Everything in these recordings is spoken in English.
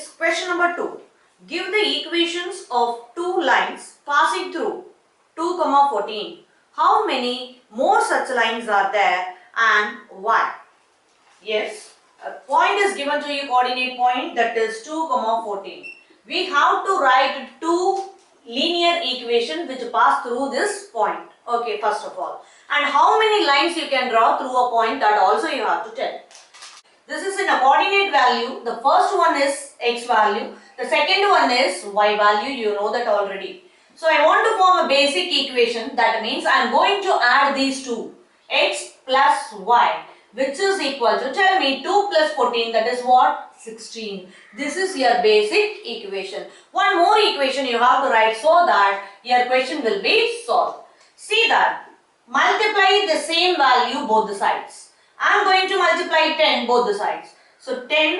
Question number 2. Give the equations of two lines passing through 2, 14. How many more such lines are there and why? Yes, a point is given to you, coordinate point, that is 2, 14. We have to write two linear equations which pass through this point. Okay, first of all. And how many lines you can draw through a point, that also you have to tell. This is in a coordinate value. The first one is x value. The second one is y value. You know that already. So I want to form a basic equation. That means I am going to add these two. X plus y, which is equal to, tell me, 2 plus 14, that is what? 16. This is your basic equation. One more equation you have to write so that your question will be solved. See that. Multiply the same value both the sides. I am going to multiply 10 both the sides. So 10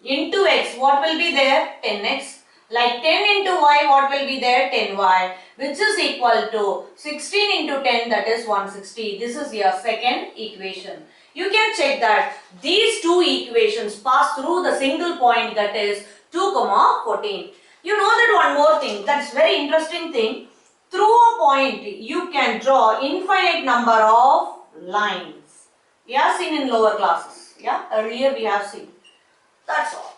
into x, what will be there? 10x. Like 10 into y, what will be there? 10y, which is equal to 16 into 10, that is 160. This is your second equation. You can check that these two equations pass through the single point, that is 2, 14. You know that one more thing, that's very interesting thing. Through a point, you can draw infinite number of lines. We have seen in lower classes. Yeah, earlier we have seen. That's all.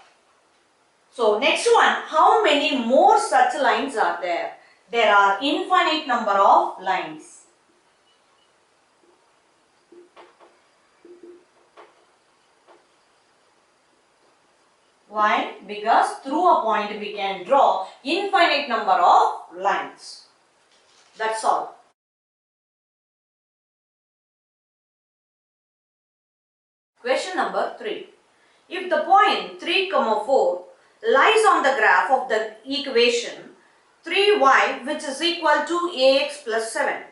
So next one, how many more such lines are there? There are infinite number of lines. Why? Because through a point we can draw infinite number of lines. That's all. Question number 3. If the point 3, 4 lies on the graph of the equation 3y, which is equal to ax plus 7,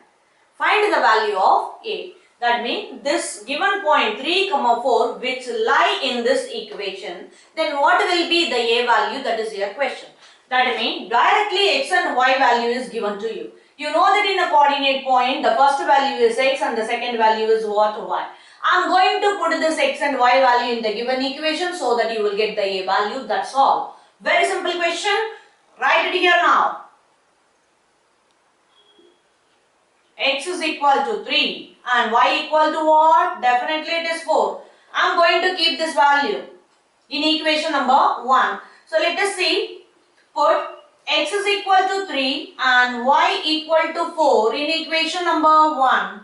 find the value of a. That means this given point 3, 4 which lie in this equation, then what will be the a value? That is your question. That means directly x and y value is given to you. You know that in a coordinate point, the first value is x and the second value is what? Y. I am going to put this x and y value in the given equation so that you will get the a value. That's all. Very simple question. Write it here now. X is equal to 3 and y equal to what? Definitely it is 4. I am going to keep this value in equation number 1. So let us see. Put x is equal to 3 and y equal to 4 in equation number 1.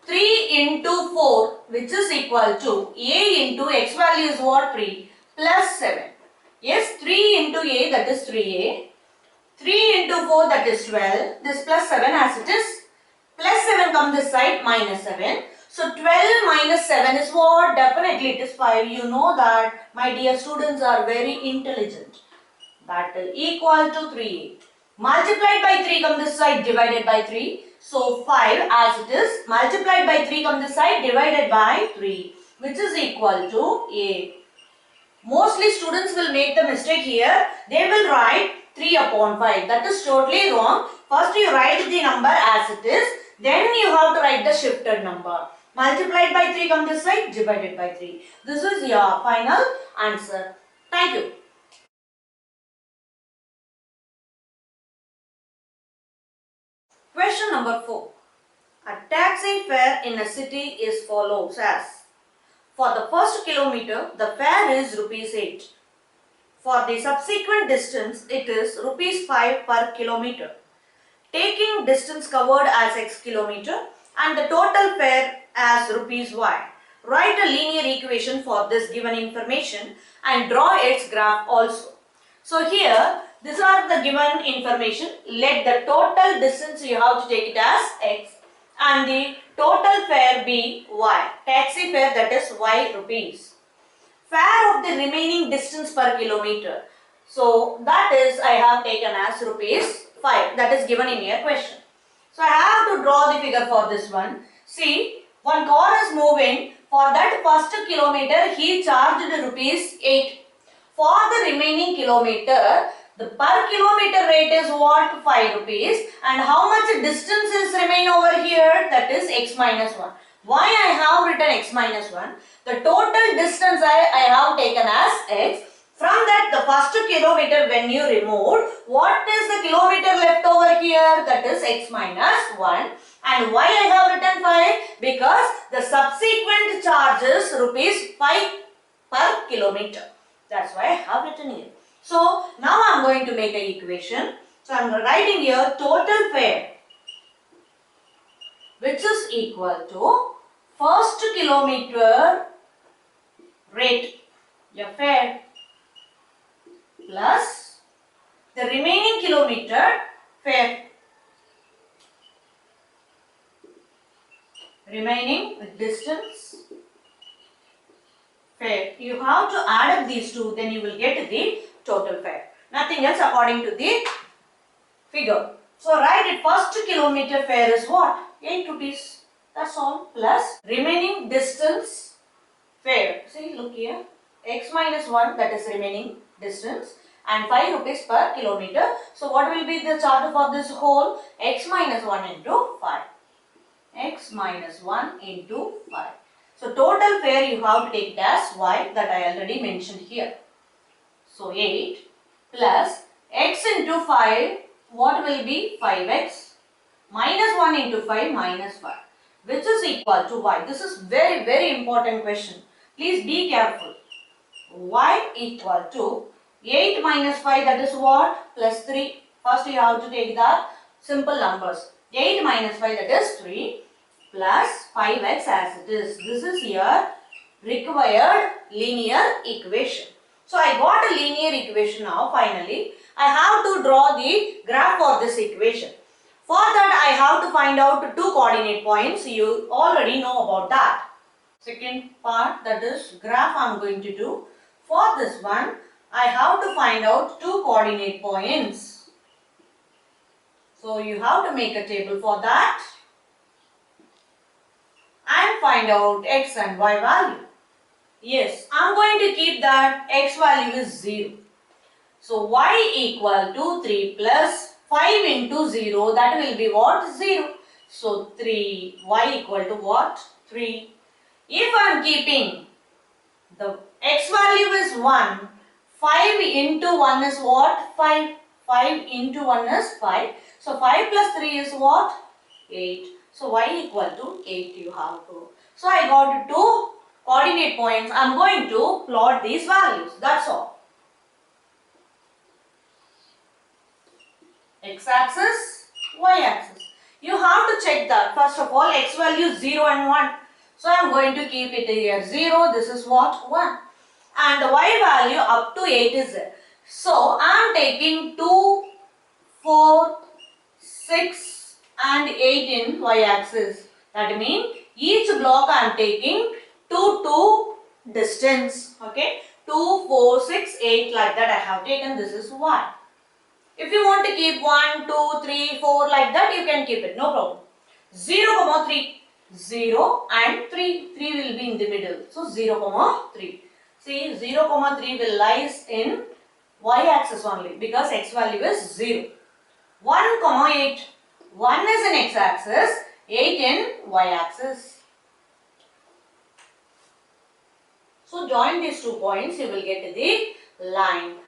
3 into 4, which is equal to a into x value is what? 3 plus 7. Yes, 3 into a, that is 3a. 3 into 4, that is 12. This plus 7 as it is. Plus 7 come this side, minus 7. So 12 minus 7 is what? Definitely it is 5. You know that my dear students are very intelligent. That is equal to 3a. Multiplied by 3 come this side, divided by 3. So 5 as it is, multiplied by 3 come this side, divided by 3, which is equal to a. Mostly students will make the mistake here. They will write 3 upon 5. That is totally wrong. First you write the number as it is. Then you have to write the shifted number. Multiplied by 3 come this side, divided by 3. This is your final answer. Thank you. Question number 4. A taxi fare in a city is follows as: for the first kilometer, the fare is rupees 8. For the subsequent distance, it is rupees 5 per kilometer. Taking distance covered as x kilometer and the total fare as rupees y. Write a linear equation for this given information and draw its graph also. So here, these are the given information. Let the total distance, you have to take it as x, and the total fare be y. Taxi fare, that is y rupees. Fare of the remaining distance per kilometer. So that is I have taken as rupees 5. That is given in your question. So I have to draw the figure for this one. See, one car is moving. For that first kilometer, he charged rupees 8. For the remaining kilometer, the per kilometer rate is what? 5 rupees. And how much distance is remain over here? That is x minus 1. Why I have written x minus 1? The total distance I have taken as x. From that, the first kilometer when you removed, what is the kilometer left over here? That is x minus 1. And why I have written 5? Because the subsequent charge is rupees 5 per kilometer. That's why I have written here. So, now I am going to make an equation. So, I am writing here total fare, which is equal to first kilometer rate, your fare, plus the remaining kilometer fare, remaining distance fare. You have to add up these two, then you will get the total fare. Nothing else according to the figure. So write it, first kilometer fare is what? 8 rupees. That's all. Plus remaining distance fare. See, look here. X minus 1, that is remaining distance, and 5 rupees per kilometer. So what will be the charge for this whole? X minus 1 into 5. X minus 1 into 5. So total fare you have to take it as y, that I already mentioned here. So 8 plus x into 5, what will be? 5x minus 1 into 5 minus 5, which is equal to y. This is very important question. Please be careful. Y equal to 8 minus 5, that is what? Plus 3. First you have to take the simple numbers. 8 minus 5, that is 3, plus 5x as it is. This is your required linear equation. So I got a linear equation now. Finally, I have to draw the graph for this equation. For that, I have to find out two coordinate points. You already know about that. Second part, that is graph I am going to do. For this one, I have to find out two coordinate points. So you have to make a table for that and find out x and y value. Yes, I am going to keep that x value is 0. So y equal to 3 plus 5 into 0, that will be what? 0. So 3, y equal to what? 3. If I am keeping the x value is 1, 5 into 1 is what? 5. 5 into 1 is 5. So 5 plus 3 is what? 8. So y equal to 8 you have to. So I got two coordinate points. I am going to plot these values. That's all. X-axis, y-axis. You have to check that. First of all, x value 0 and 1. So I am going to keep it here 0. This is what? 1. And the y value up to 8 is there. So I am taking 2, 4, 6 and 8 in y-axis. That means each block I am taking 2 distance. Okay. 2, 4, 6, 8 like that I have taken. This is y. If you want to keep 1, 2, 3, 4 like that, you can keep it. No problem. 0, 3. 0 and 3. 3 will be in the middle. So 0, 3. See, 0, 3 will lies in y-axis only because x value is 0. 1, 8. 1 is in x-axis, 8 in y-axis. So join these 2 points, you will get the line.